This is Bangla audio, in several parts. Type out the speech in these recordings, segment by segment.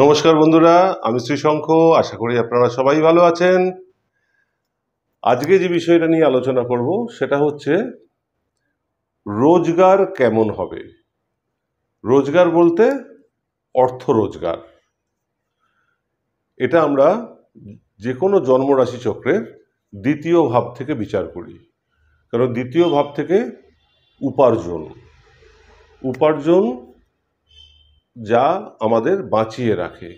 নমস্কার বন্ধুরা, আমি শ্রীশঙ্খ। আশা করি আপনারা সবাই ভালো আছেন। আজকে যে বিষয়টা নিয়ে আলোচনা করব সেটা হচ্ছে রোজগার কেমন হবে। রোজগার বলতে অর্থ রোজগার। এটা আমরা যে কোনো জন্মরাশি চক্রের দ্বিতীয় ভাব থেকে বিচার করি, কারণ দ্বিতীয় ভাব থেকে উপার্জন যা আমাদের বাঁচিয়ে রাখে।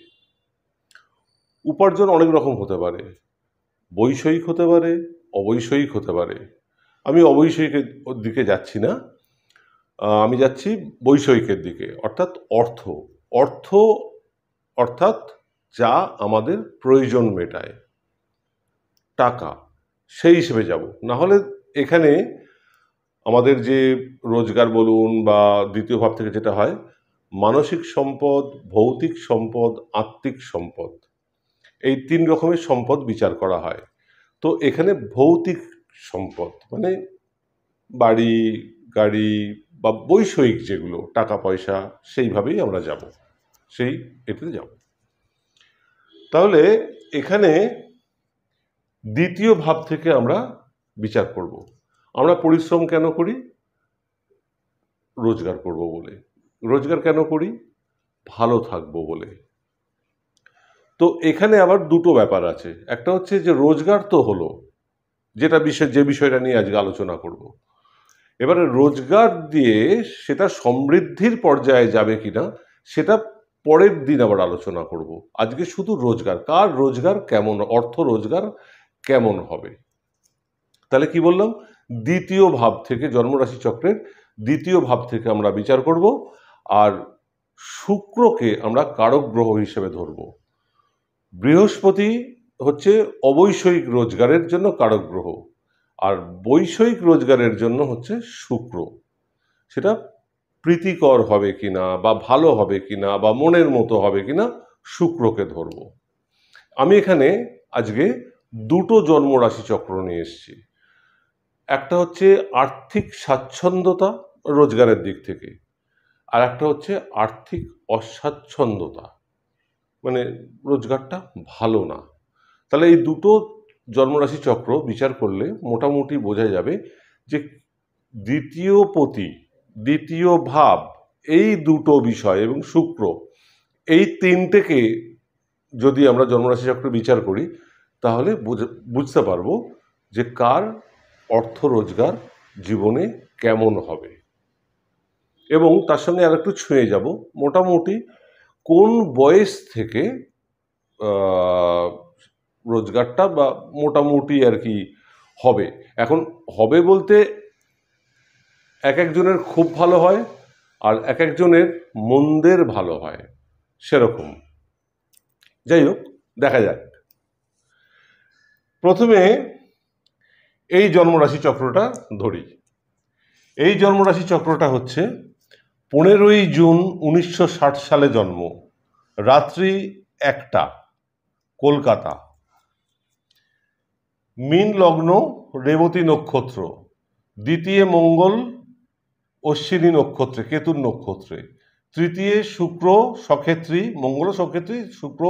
উপার্জন অনেক রকম হতে পারে, বৈষয়িক হতে পারে, অবৈষয়িক হতে পারে। আমি অবৈষয়িকের দিকে যাচ্ছি না, আমি যাচ্ছি বৈষয়িকের দিকে, অর্থাৎ অর্থ। অর্থ অর্থাৎ যা আমাদের প্রয়োজন মেটায়, টাকা, সেই হিসেবে যাব। না হলে এখানে আমাদের যে রোজগার বলুন বা দ্বিতীয় ভাব থেকে যেটা হয়, মানসিক সম্পদ, ভৌতিক সম্পদ, আত্মিক সম্পদ, এই তিন রকমের সম্পদ বিচার করা হয়। তো এখানে ভৌতিক সম্পদ মানে বাড়ি, গাড়ি বা বৈষয়িক যেগুলো টাকা পয়সা, সেইভাবেই আমরা যাব, এটাতে যাব। তাহলে এখানে দ্বিতীয় ভাব থেকে আমরা বিচার করব। আমরা পরিশ্রম কেন করি? রোজগার করব বলে। রোজগার কেন করি? ভালো থাকবো বলে। তো এখানে আবার দুটো ব্যাপার আছে। একটা হচ্ছে যে রোজগার তো হলো, যে বিষয়টা নিয়ে আজকে আলোচনা করব। এবারে রোজগার দিয়ে সেটা সমৃদ্ধির পর্যায়ে যাবে কিনা সেটা পরের দিন আবার আলোচনা করব। আজকে শুধু রোজগার, কার রোজগার কেমন, অর্থ রোজগার কেমন হবে। তাহলে কি বললাম, দ্বিতীয় ভাব থেকে, জন্মরাশি চক্রের দ্বিতীয় ভাব থেকে আমরা বিচার করব। আর শুক্রকে আমরা কারক গ্রহ হিসেবে ধরব। বৃহস্পতি হচ্ছে অবৈষয়িক রোজগারের জন্য কারক গ্রহ, আর বৈষয়িক রোজগারের জন্য হচ্ছে শুক্র। সেটা প্রীতিকর হবে কিনা বা ভালো হবে কিনা বা মনের মতো হবে কিনা, শুক্রকে ধরব। আমি এখানে আজকে দুটো জন্মরাশি চক্র নিয়ে এসেছি। একটা হচ্ছে আর্থিক স্বাচ্ছন্দ্যতা রোজগারের দিক থেকে, আর একটা হচ্ছে আর্থিক অস্বাচ্ছন্দ্যতা, মানে রোজগারটা ভালো না। তাহলে এই দুটো জন্মরাশি চক্র বিচার করলে মোটামুটি বোঝা যাবে যে দ্বিতীয় পতি, দ্বিতীয় ভাব, এই দুটো বিষয় এবং শুক্র, এই তিনটেকে যদি আমরা জন্মরাশি চক্র বিচার করি তাহলে বুঝতে পারবো যে কার অর্থ রোজগার জীবনে কেমন হবে। এবং তার সঙ্গে আর একটু ছুঁয়ে যাব, মোটামুটি কোন বয়স থেকে রোজগারটা বা মোটামুটি আর কি হবে। এখন হবে বলতে এক একজনের খুব ভালো হয় আর এক একজনের মন্দের ভালো হয়, সেরকম। যাই হোক, দেখা যাক। প্রথমে এই জন্মরাশি চক্রটা ধরি। এই জন্মরাশি চক্রটা হচ্ছে 15ই জুন 1960 সালে জন্ম, রাত্রি 1টা, কলকাতা। মীন লগ্ন, রেবতী নক্ষত্র, দ্বিতীয় মঙ্গল অশ্বিনী নক্ষত্রে, কেতুর নক্ষত্রে, তৃতীয় শুক্র সক্ষেত্রী, মঙ্গল সক্ষেত্রী, শুক্র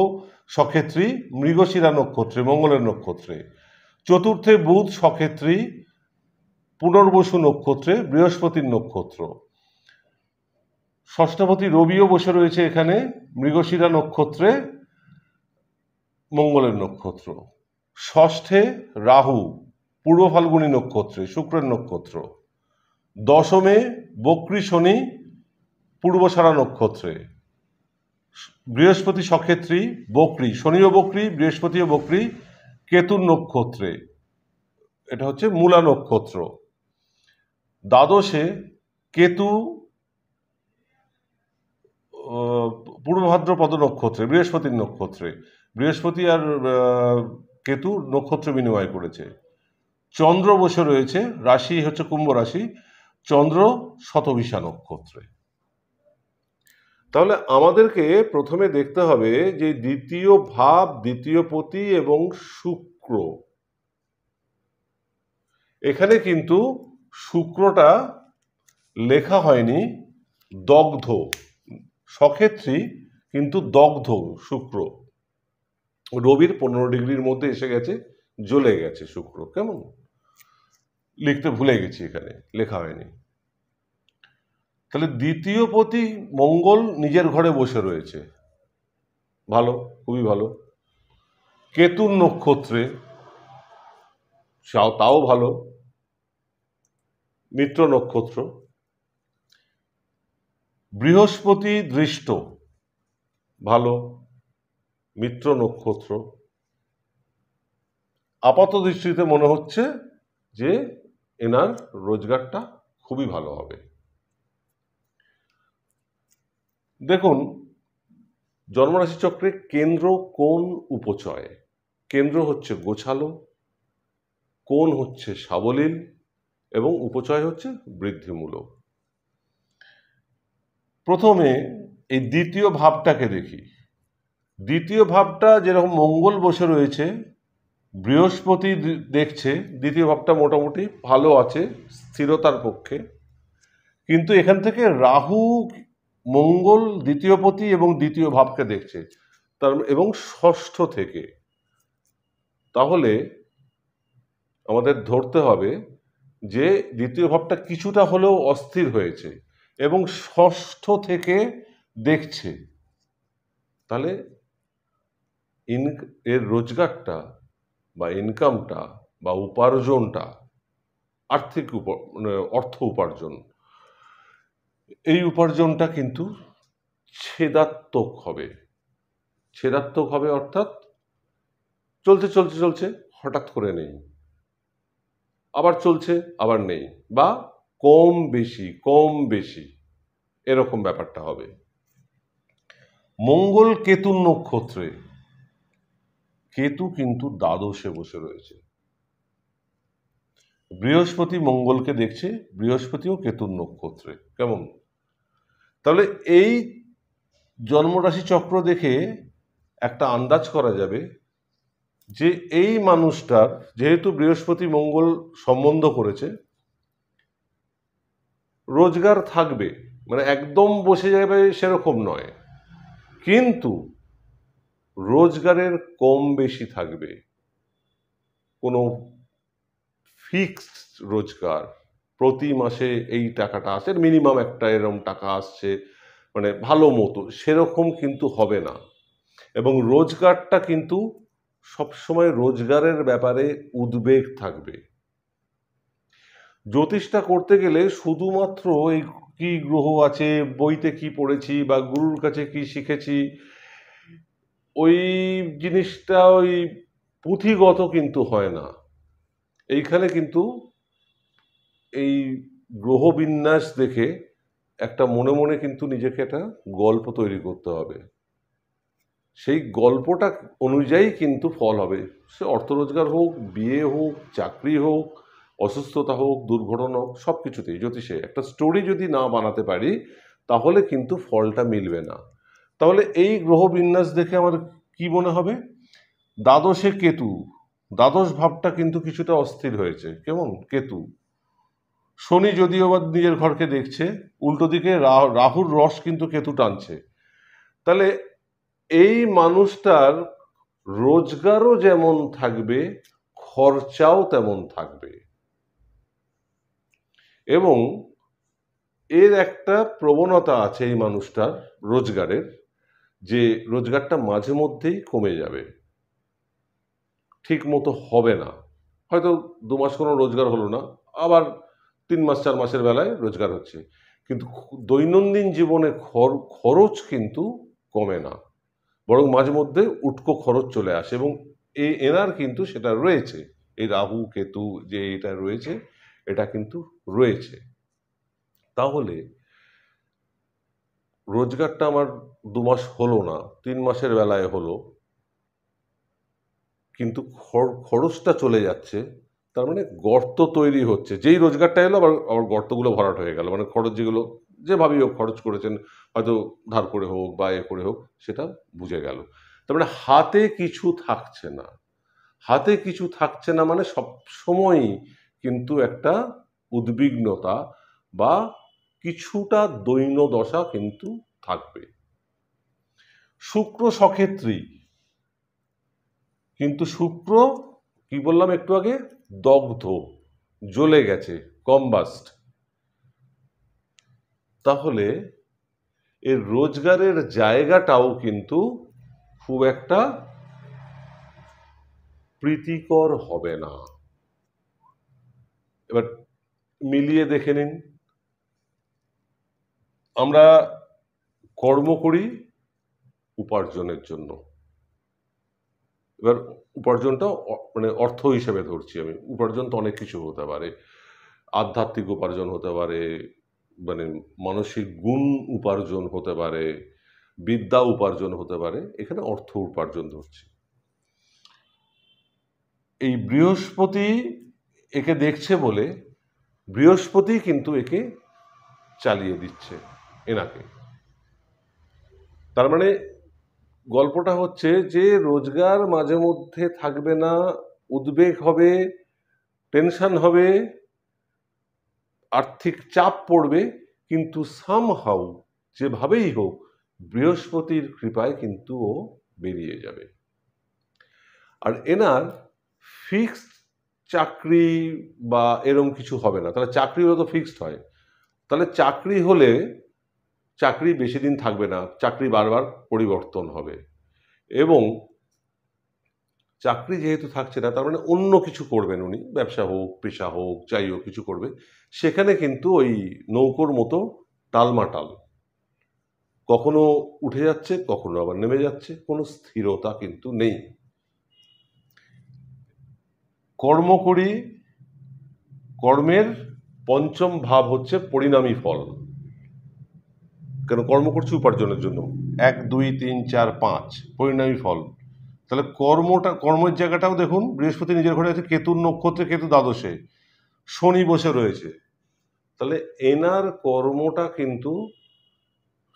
সক্ষেত্রী মৃগশিরা নক্ষত্রে, মঙ্গলের নক্ষত্রে, চতুর্থে বুধ সক্ষেত্রী পুনর্বসু নক্ষত্রে, বৃহস্পতির নক্ষত্র, ষষ্ঠপতি রবিও বসে রয়েছে এখানে মৃগশিরা নক্ষত্রে, মঙ্গলের নক্ষত্র, ষষ্ঠে রাহু পূর্ব ফাল্গুনী নক্ষত্রে, শুক্রের নক্ষত্র, দশমে বক্রী শনি পূর্বসারা নক্ষত্রে, বৃহস্পতি সক্ষেত্রী বক্রী, শনিও বক্রী, বৃহস্পতিও বক্রী, কেতুর নক্ষত্রে, এটা হচ্ছে মূলা নক্ষত্র, দ্বাদশে কেতু পূর্ব ভাদ্রপদ নক্ষত্রে, বৃহস্পতির নক্ষত্রে, বৃহস্পতি আর কেতু নক্ষত্র বিনিময় করেছে, চন্দ্র বসে রয়েছে, রাশি হচ্ছে কুম্ভ রাশি, চন্দ্র শতভিষা নক্ষত্রে। তাহলে আমাদেরকে প্রথমে দেখতে হবে যে দ্বিতীয় ভাব, দ্বিতীয় পতি এবং শুক্র, এখানে কিন্তু শুক্রটা লেখা হয়নি, দগ্ধ। সক্ষেত্রী কিন্তু দগ্ধ শুক্র, রবির 15 ডিগ্রির মধ্যে এসে গেছে, জ্বলে গেছে শুক্র। কেমন, লিখতে ভুলে গেছি, এখানে লেখা হয়নি। তাহলে দ্বিতীয় পতি মঙ্গল নিজের ঘরে বসে রয়েছে, ভালো, খুবই ভালো। কেতুর নক্ষত্রে, তাও ভালো, মিত্র নক্ষত্র। বৃহস্পতি দৃষ্ট, ভালো, মিত্র নক্ষত্র। আপাত দৃষ্টিতে মনে হচ্ছে যে এনার রোজগারটা খুবই ভালো হবে। দেখুন, জন্মরাশি চক্রে কেন্দ্র কোণ উপচয়। কেন্দ্র হচ্ছে গোছালো, কোণ হচ্ছে সাবলীল এবং উপচয় হচ্ছে বৃদ্ধিমূলক। প্রথমে এই দ্বিতীয় ভাবটাকে দেখি। দ্বিতীয় ভাবটা যেরকম মঙ্গল বসে রয়েছে, বৃহস্পতি দেখছে, দ্বিতীয় ভাবটা মোটামুটি ভালো আছে, স্থিরতার পক্ষে। কিন্তু এখান থেকে রাহু মঙ্গল দ্বিতীয় পতি এবং দ্বিতীয় ভাবকে দেখছে, তার এবং ষষ্ঠ থেকে। তাহলে আমাদের ধরতে হবে যে দ্বিতীয় ভাবটা কিছুটা হলেও অস্থির হয়েছে এবং ষষ্ঠ থেকে দেখছে। তাহলে এর রোজগারটা বা ইনকামটা বা উপার্জনটা, আর্থিক মানে অর্থ উপার্জন, এই উপার্জনটা কিন্তু ছেদাত্মক হবে। ছেদাত্মক হবে অর্থাৎ চলছে চলছে চলছে, হঠাৎ করে নেই, আবার চলছে আবার নেই, বা কম বেশি কম বেশি, এরকম ব্যাপারটা হবে। মঙ্গল কেতুর নক্ষত্রে, কেতু কিন্তু দ্বাদশে বসে রয়েছে, বৃহস্পতি মঙ্গলকে দেখছে, বৃহস্পতিও কেতুর নক্ষত্রে। কেমন, তাহলে এই জন্মরাশি চক্র দেখে একটা আন্দাজ করা যাবে যে এই মানুষটার, যেহেতু বৃহস্পতি মঙ্গল সম্বন্ধ করেছে, রোজগার থাকবে, মানে একদম বসে যাবে সেরকম নয়, কিন্তু রোজগারের কম বেশি থাকবে। কোনো ফিক্সড রোজগার, প্রতি মাসে এই টাকাটা আসে, মিনিমাম একটা এরকম টাকা আসছে, মানে ভালো মতো, সেরকম কিন্তু হবে না। এবং রোজগারটা কিন্তু সবসময় রোজগারের ব্যাপারে উদ্বেগ থাকবে। জ্যোতিষটা করতে গেলে শুধুমাত্র এই কি গ্রহ আছে, বইতে কি পড়েছি বা গুরুর কাছে কি শিখেছি, ওই জিনিসটা ওই পুঁথিগত কিন্তু হয় না। এইখানে কিন্তু এই গ্রহ বিন্যাস দেখে একটা মনে মনে কিন্তু নিজেকে একটা গল্প তৈরি করতে হবে। সেই গল্পটা অনুযায়ী কিন্তু ফল হবে, সে অর্থ রোজগার হোক, বিয়ে হোক, চাকরি হোক, অসুস্থতা হোক, দুর্ঘটনা হোক, সব কিছুতেই জ্যোতিষে একটা স্টোরি যদি না বানাতে পারি তাহলে কিন্তু ফলটা মিলবে না। তাহলে এই গ্রহ বিন্যাস দেখে আমার কি মনে হবে, দ্বাদশে কেতু, দ্বাদশ ভাবটা কিন্তু কিছুটা অস্থির হয়েছে। কেমন, কেতু। শনি যদিও বা নিজের ঘরকে দেখছে, উল্টো দিকে রাহুর রস কিন্তু কেতু টানছে। তাহলে এই মানুষটার রোজগারও যেমন থাকবে, খরচাও তেমন থাকবে, এবং এর একটা প্রবণতা আছে এই মানুষটার রোজগারের, যে রোজগারটা মাঝে মধ্যেই কমে যাবে, ঠিক মতো হবে না। হয়তো 2 মাস কোনো রোজগার হলো না, আবার 3 মাস 4 মাসের বেলায় রোজগার হচ্ছে, কিন্তু দৈনন্দিন জীবনে খরচ কিন্তু কমে না, বরং মাঝে মধ্যে উটকো খরচ চলে আসে। এবং এনার কিন্তু সেটা রয়েছে, এই রাহু কেতু যে এটা রয়েছে, এটা কিন্তু রয়েছে। তাহলে রোজগারটা আমার 2 মাস হলো না, 3 মাসের বেলায় হলো, কিন্তু খরচটা চলে যাচ্ছে, তার মানে গর্ত তৈরি হচ্ছে। যেই রোজগারটা এলো আবার আবার গর্তগুলো ভরাট হয়ে গেল, মানে খরচ যেগুলো যেভাবেই হোক খরচ করেছেন, হয়তো ধার করে হোক বা এ করে হোক, সেটা বুঝে গেল। তার মানে হাতে কিছু থাকছে না। হাতে কিছু থাকছে না মানে সব সময়ই কিন্তু একটা উদ্বিগ্নতা বা কিছুটা দৈন্যদশা কিন্তু থাকবে। শুক্র সক্ষেত্রী, কিন্তু শুক্র কি বললাম একটু আগে, দগ্ধ, জ্বলে গেছে, কম্বাস্ট। তাহলে এর রোজগারের জায়গাটাও কিন্তু খুব একটা প্রীতিকর হবে না। এবার মিলিয়ে দেখে নিন, আমরা কর্ম করি উপার্জনের জন্য। এবার উপার্জনটা মানে অর্থ হিসেবে ধরছি আমি, উপার্জন তো অনেক কিছু হতে পারে, আধ্যাত্মিক উপার্জন হতে পারে, মানে মানসিক গুণ উপার্জন হতে পারে, বিদ্যা উপার্জন হতে পারে, এখানে অর্থ উপার্জন ধরছি। এই বৃহস্পতি একে দেখছে বলে বৃহস্পতি কিন্তু একে চালিয়ে দিচ্ছে, এনাকে। তার মানে গল্পটা হচ্ছে যে রোজগার মাঝে মধ্যে থাকবে না, উদ্বেগ হবে, টেনশন হবে, আর্থিক চাপ পড়বে, কিন্তু সামহাউ যেভাবেই হোক বৃহস্পতির কৃপায় কিন্তু ও বেরিয়ে যাবে। আর এনার ফিক্সড চাকরি বা এরম কিছু হবে না। তাহলে চাকরি হলে তো ফিক্সড হয়, তাহলে চাকরি হলে চাকরি বেশি দিন থাকবে না, চাকরি বারবার পরিবর্তন হবে। এবং চাকরি যেহেতু থাকছে না, তার মানে অন্য কিছু করবেন উনি, ব্যবসা হোক, পেশা হোক, যাই হোক কিছু করবে, সেখানে কিন্তু ওই নৌকোর মতো টালমাটাল, কখনো উঠে যাচ্ছে, কখনো আবার নেমে যাচ্ছে, কোনো স্থিরতা কিন্তু নেই। কর্ম করি, কর্মের পঞ্চম ভাব হচ্ছে পরিণামী ফল। কেন কর্ম করছি উপার্জনের জন্য, 1 2 3 4 5 পরিণামী ফল। তাহলে কর্মের জায়গাটাও দেখুন, বৃহস্পতি নিজের ঘরে আছে, কেতুর নক্ষত্রে, কেতু দ্বাদশে, শনি বসে রয়েছে। তাহলে এনার কর্মটা কিন্তু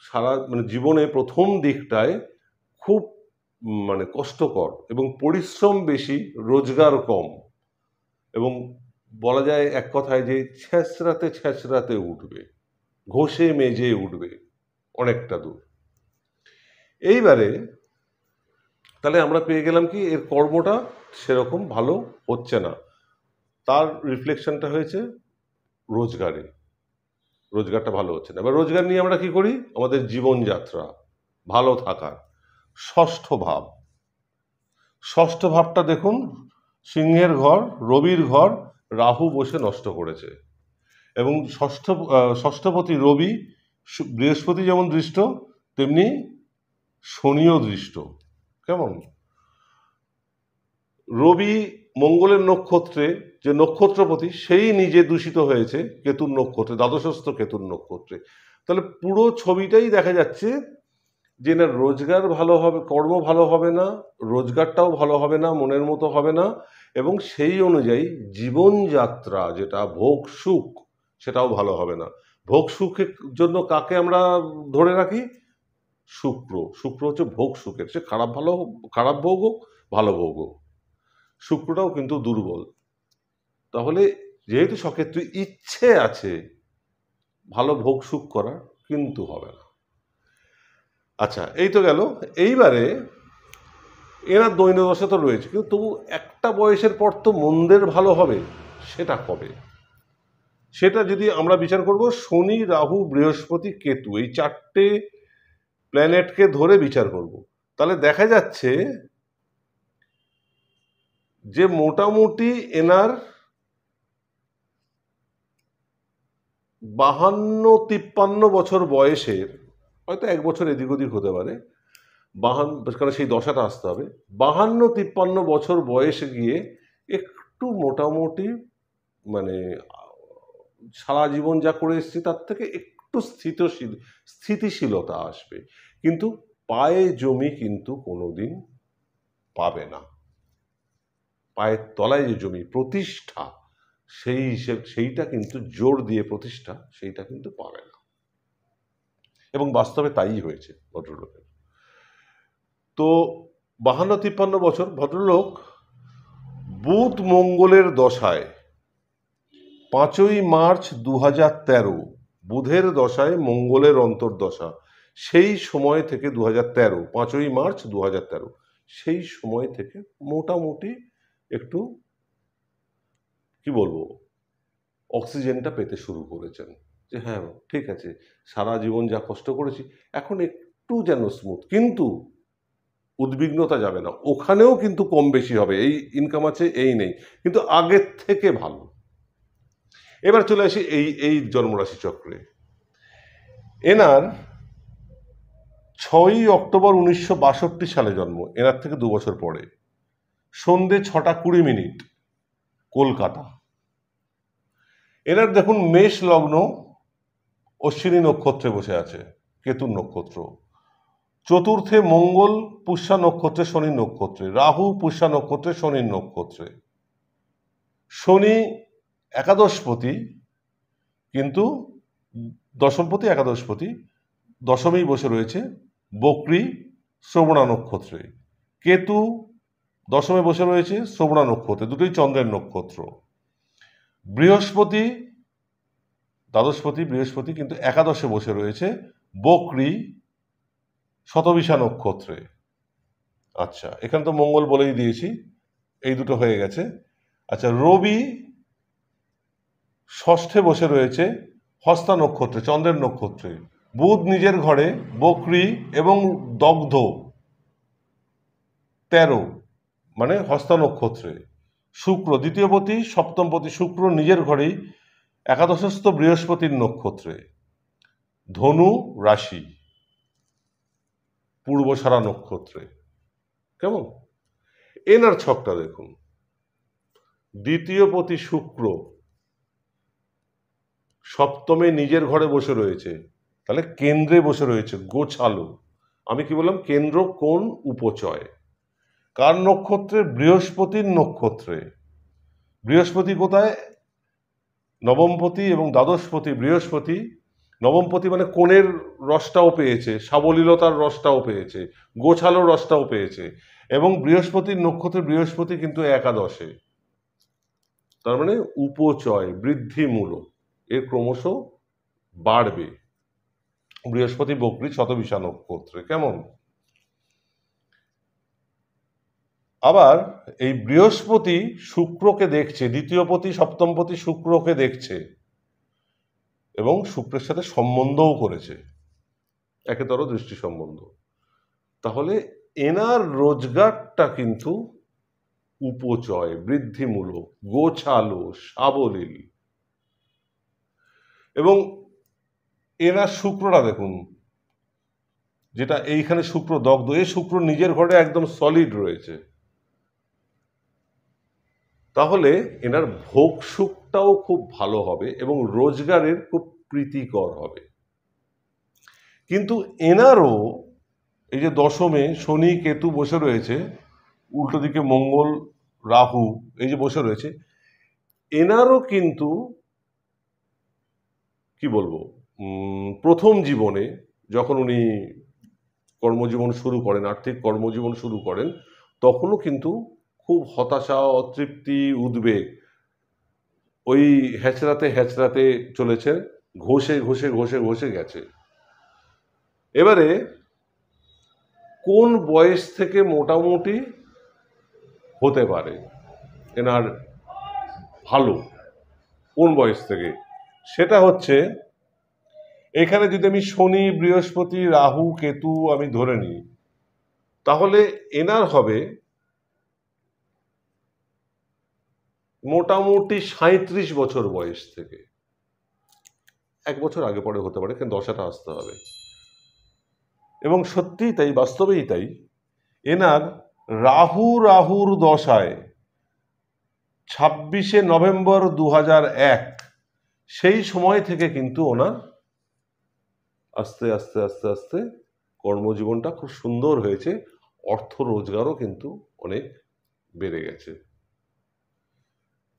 সারা মানে জীবনে প্রথম দিকটায় খুব মানে কষ্টকর এবং পরিশ্রম বেশি, রোজগার কম, এবং বলা যায় এক কথায় যে ছেঁচড়াতে ছেঁচড়াতে উঠবে, ঘষে মেজে উঠবে অনেকটা দূর। এইবারে তাহলে আমরা পেয়ে গেলাম কি, এর কর্মটা সেরকম ভালো হচ্ছে না, তার রিফ্লেকশনটা হয়েছে রোজগারে, রোজগারটা ভালো হচ্ছে না। এবার রোজগার নিয়ে আমরা কি করি, আমাদের জীবনযাত্রা ভালো থাকার ষষ্ঠ ভাব, ষষ্ঠ ভাবটা দেখুন, সিংহের ঘর, রবির ঘর, রাহু বসে নষ্ট করেছে। এবং ষষ্ঠপতি রবি, বৃহস্পতি যেমন দৃষ্ট তেমনি শনিও দৃষ্ট। কেমন, রবি মঙ্গলের নক্ষত্রে যে নক্ষত্রপতি, সেই নিজে দূষিত হয়েছে কেতুর নক্ষত্রে, দ্বাদশস্থ কেতুর নক্ষত্রে। তাহলে পুরো ছবিটাই দেখা যাচ্ছে যে না, রোজগার ভালো হবে, কর্ম ভালো হবে না, রোজগারটাও ভালো হবে না, মনের মতো হবে না, এবং সেই অনুযায়ী জীবনযাত্রা যেটা ভোগ সুখ, সেটাও ভালো হবে না। ভোগ সুখের জন্য কাকে আমরা ধরে রাখি, শুক্র। শুক্র হচ্ছে ভোগ সুখের, সে খারাপ ভোগ হোক, ভালো ভোগ হোক, শুক্রটাও কিন্তু দুর্বল। তাহলে যেহেতু সক্ষেত্রে ইচ্ছে আছে ভালো ভোগ সুখ করার, কিন্তু হবে না। আচ্ছা, এই তো গেল। এইবারে এনার দৈন্যদশা তো রয়েছে, কিন্তু তবু একটা বয়সের পর তো মন্দের ভালো হবে, সেটা কবে, সেটা যদি আমরা বিচার করব শনি, রাহু, বৃহস্পতি, কেতু, এই চারটে প্ল্যানেটকে ধরে বিচার করব, তাহলে দেখা যাচ্ছে যে মোটামুটি এনার 52-53 বছর বয়সের, হয়তো 1 বছর এদিক ওদিক হতে পারে, 52, কারণ সেই দশাটা আসতে হবে, 52-53 বছর বয়সে গিয়ে একটু মোটামুটি মানে সারা জীবন যা করে এসেছি তার থেকে একটু স্থিতিশীলতা আসবে, কিন্তু পায়ে জমি কিন্তু কোনোদিন পাবে না। পায়ের তলায় যে জমি, প্রতিষ্ঠা, সেইটা কিন্তু জোর দিয়ে প্রতিষ্ঠা, সেইটা কিন্তু পাবে না। এবং বাস্তবে তাই হয়েছে ভদ্রলোকের। তো 52-53 বছর ভদ্রলোক বুধ মঙ্গলের দশায় 5ই মার্চ 2013 বুধের দশায় মঙ্গলের অন্তর্দশা, সেই সময় থেকে 2013, 5ই মার্চ 2013, সেই সময় থেকে মোটামুটি একটু কি বলবো অক্সিজেনটা পেতে শুরু করেছেন, যে হ্যাঁ ঠিক আছে, সারা জীবন যা কষ্ট করেছি এখন একটু যেন স্মুথ, কিন্তু উদ্বিগ্নতা যাবে না, ওখানেও কিন্তু কম বেশি হবে, এই ইনকাম আছে এই নেই, কিন্তু আগের থেকে ভালো। এবার চলে আসি এই এই জন্মরাশি চক্রে। এনার 6ই অক্টোবর 1962 সালে জন্ম, এনার থেকে 2 বছর পরে, সন্ধে 6:20 কলকাতা। এনার দেখুন মেষ লগ্ন, অশ্বিনী নক্ষত্রে বসে আছে, কেতুর নক্ষত্র, চতুর্থে মঙ্গল পুষ্যা নক্ষত্রে শনির নক্ষত্রে, রাহু পুষ্যা নক্ষত্রে শনির নক্ষত্রে, শনি একাদশপতি, কিন্তু দশমপতি একাদশপতি, দশমেই বসে রয়েছে বকরি শ্রবণা নক্ষত্রে, কেতু দশমে বসে রয়েছে শ্রবণা নক্ষত্রে, দুটোই চন্দ্রের নক্ষত্র, বৃহস্পতি দ্বাদশপতি বৃহস্পতি কিন্তু একাদশে বসে রয়েছে বকরি শতবিশা নক্ষত্রে। আচ্ছা, এখানে তো মঙ্গল বলেই দিয়েছি, এই দুটো হয়ে গেছে। আচ্ছা, রবি ষষ্ঠে বসে রয়েছে হস্তা নক্ষত্রে, চন্দ্রের নক্ষত্রে, বুধ নিজের ঘরে বকরি এবং দগ্ধ 13 মানে হস্তা নক্ষত্রে, শুক্র দ্বিতীয়পতি সপ্তমপতি শুক্র নিজের ঘরেই একাদশস্থ বৃহস্পতির নক্ষত্রে, ধনু রাশি পূর্বসারা নক্ষত্রে। কেমন? এনার ছকটা দেখুন, দ্বিতীয়পতি শুক্র সপ্তমে নিজের ঘরে বসে রয়েছে, তাহলে কেন্দ্রে বসে রয়েছে, গোছালো। আমি কি বললাম? কেন্দ্র কোণ উপচয়। কার নক্ষত্রে? বৃহস্পতির নক্ষত্রে। বৃহস্পতি কোথায়? নবমপতি এবং দ্বাদশপতি বৃহস্পতি। নবমপতি মানে কোণের রসটাও পেয়েছে, সাবলীলতার রসটাও পেয়েছে, গোছালো রসটাও পেয়েছে, এবং বৃহস্পতির নক্ষত্রে বৃহস্পতি কিন্তু একাদশে, তার মানে উপচয় বৃদ্ধিমূলক, এর ক্রমশ বাড়বে। বৃহস্পতি বকরি শতবিশা নক্ষত্রে। কেমন? আবার এই বৃহস্পতি শুক্রকে দেখছে, দ্বিতীয়পতি সপ্তমপতি শুক্রকে দেখছে এবং শুক্রের সাথে সম্বন্ধও করেছে, একেতর দৃষ্টি সম্বন্ধ। তাহলে এনার রোজগারটা কিন্তু উপচয় বৃদ্ধিমূলক, গোছালো, সাবলীল। এবং এনার শুক্রটা দেখুন, যেটা এইখানে শুক্র দগ্ধ, এই শুক্র নিজের ঘরে একদম সলিড রয়েছে, তাহলে এনার ভোগ সুখটাও খুব ভালো হবে এবং রোজগারের খুব প্রীতিকর হবে। কিন্তু এনারও এই যে দশমে শনি কেতু বসে রয়েছে, উল্টো দিকে মঙ্গল রাহু এই যে বসে রয়েছে, এনারও কিন্তু কি বলবো, প্রথম জীবনে যখন উনি কর্মজীবন শুরু করেন, আর্থিক কর্মজীবন শুরু করেন, তখনও কিন্তু খুব হতাশা, অতৃপ্তি, উদ্বেগ, ওই হ্যাচড়াতে হ্যাচড়াতে চলেছে, ঘষে ঘষে ঘষে ঘষে গেছে। এবারে কোন বয়স থেকে মোটামুটি হতে পারে এনার ভালো, কোন বয়স থেকে? সেটা হচ্ছে, এখানে যদি আমি শনি বৃহস্পতি রাহু কেতু আমি ধরে নিই, তাহলে এনার হবে মোটামুটি 37 বছর বয়স থেকে। 1 বছর আগে পরে হতে পারে, কিন্তু দশাটা আসতে হবে। এবং সত্যিই তাই, বাস্তবেই তাই, এনার রাহুর দশায় 26শে নভেম্বর 2001 সেই সময় থেকে কিন্তু ওনার আস্তে আস্তে আস্তে আস্তে কর্মজীবনটা খুব সুন্দর হয়েছে, অর্থ রোজগারও কিন্তু অনেক বেড়ে গেছে।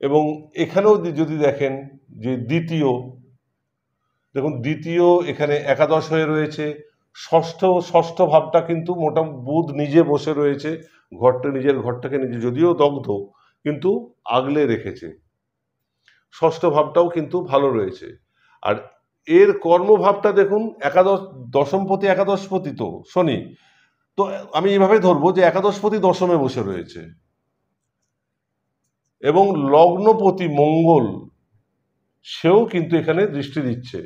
এবং এখানেও যদি দেখেন যে দেখুন দ্বিতীয় এখানে একাদশ হয়ে রয়েছে, ষষ্ঠ ভাবটা কিন্তু মোটামুটি বুধ নিজে বসে রয়েছে, নিজের ঘরটাকে নিজে, যদিও দগ্ধ কিন্তু আগলে রেখেছে, ষষ্ঠ ভাবটাও কিন্তু ভালো রয়েছে। আর এর কর্মভাবটা দেখুন, একাদশ দশমপতি একাদশপতি তো শনি, তো আমি এইভাবে ধরবো যে একাদশপতি দশমে বসে রয়েছে এবং লগ্নপতি মঙ্গল সেও কিন্তু এখানে দৃষ্টি দিচ্ছে।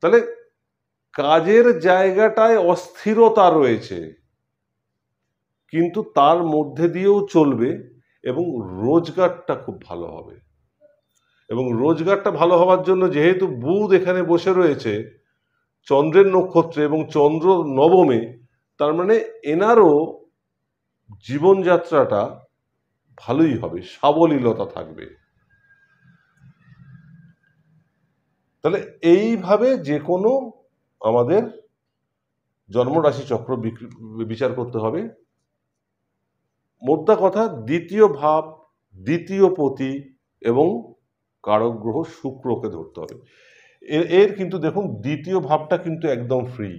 তাহলে কাজের জায়গাটায় অস্থিরতা রয়েছে, কিন্তু তার মধ্যে দিয়েও চলবে এবং রোজগারটা খুব ভালো হবে। এবং রোজগারটা ভালো হওয়ার জন্য যেহেতু বুধ এখানে বসে রয়েছে চন্দ্রের নক্ষত্রে এবং চন্দ্র নবমে, তার মানে এনারও জীবনযাত্রাটা ভালোই হবে, সাবলীলতা থাকবে। তাহলে এইভাবে যে কোনো আমাদের জন্মরাশি চক্র বিচার করতে হবে। মোদ্দা কথা, দ্বিতীয় ভাব, দ্বিতীয় পতি এবং কারক গ্রহ শুক্রকে ধরতে হবে। এর কিন্তু দেখুন দ্বিতীয় ভাবটা কিন্তু একদম ফ্রি।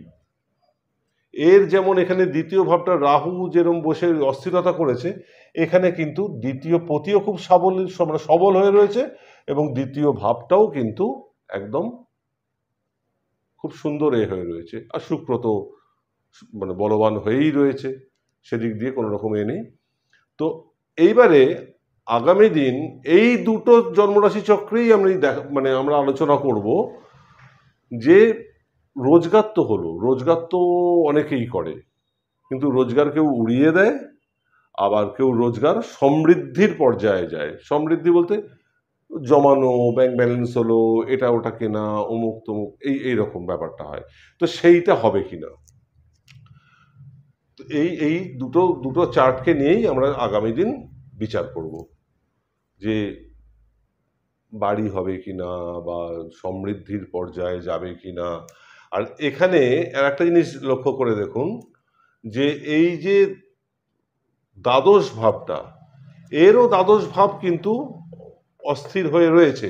এর যেমন এখানে দ্বিতীয় ভাবটা রাহু যেরকম বসে অস্থিরতা করেছে, এখানে কিন্তু দ্বিতীয় পতিও খুব সবল হয়ে রয়েছে এবং দ্বিতীয় ভাবটাও কিন্তু একদম খুব সুন্দর হয়ে রয়েছে। আর শুক্র তো মানে বলবান হয়েই রয়েছে, সেদিক দিয়ে কোনো রকম নেই। তো এইবারে আগামী দিন এই দুটো জন্মরাশি চক্রেই আমরা আলোচনা করব যে রোজগার তো হলো, রোজগার তো অনেকেই করে, কিন্তু রোজগার কেউ উড়িয়ে দেয়, আবার কেউ রোজগার সমৃদ্ধির পর্যায়ে যায়। সমৃদ্ধি বলতে জমানো, ব্যাংক ব্যালেন্স হলো, এটা ওটা কেনা, অমুক তমুক, এইরকম ব্যাপারটা হয়। তো সেইটা হবে কিনা, এই দুটো চার্টকে নিয়েই আমরা আগামী দিন বিচার করব যে বাড়ি হবে কিনা বা সমৃদ্ধির পর্যায়ে যাবে কিনা। আর এখানে একটা জিনিস লক্ষ্য করে দেখুন যে এই যে দ্বাদশ ভাবটা, এরও দ্বাদশ ভাব কিন্তু অস্থির হয়ে রয়েছে।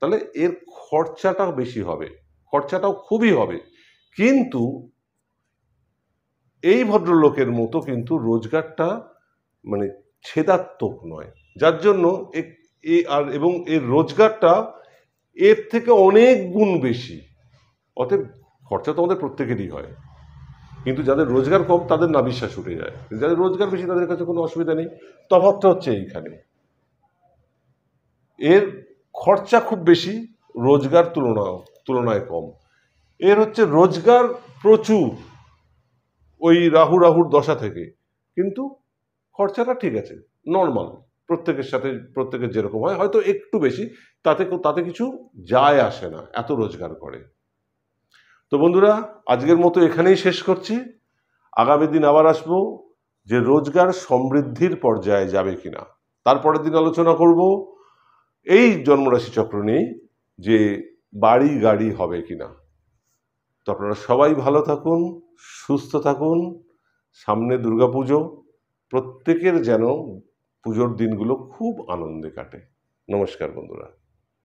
তাহলে এর খরচাটাও বেশি হবে, খরচাটাও খুবই হবে, কিন্তু এই ভদ্রলোকের মতো কিন্তু রোজগারটা মানে ছেদাত্মক নয়, যার জন্য এবং এর রোজগারটা এর থেকে অনেক গুণ বেশি। অতএব খরচা তো আমাদের প্রত্যেকেরই হয়, কিন্তু যাদের রোজগার কম তাদের না বিশ্বাস উঠে যায়, যাদের রোজগার বেশি তাদের কাছে কোনো অসুবিধা নেই। তফাৎটা হচ্ছে এইখানে, এর খরচা খুব বেশি, রোজগার তুলনায় কম। এর হচ্ছে রোজগার প্রচুর ওই রাহুর দশা থেকে, কিন্তু খরচাটা ঠিক আছে, নর্মাল, প্রত্যেকের যেরকম হয়, হয়তো একটু বেশি, তাতে কিছু যায় আসে না, এত রোজগার করে। তো বন্ধুরা, আজকের মতো এখানেই শেষ করছি। আগামী দিন আবার আসবো যে রোজগার সমৃদ্ধির পর্যায়ে যাবে কিনা। তারপরের দিন আলোচনা করব এই জন্মরাশি চক্র নিয়ে যে বাড়ি গাড়ি হবে কিনা। তো আপনারা সবাই ভালো থাকুন, সুস্থ থাকুন। সামনে দুর্গাপুজো, প্রত্যেকের যেন পুজোর দিনগুলো খুব আনন্দে কাটে। নমস্কার বন্ধুরা।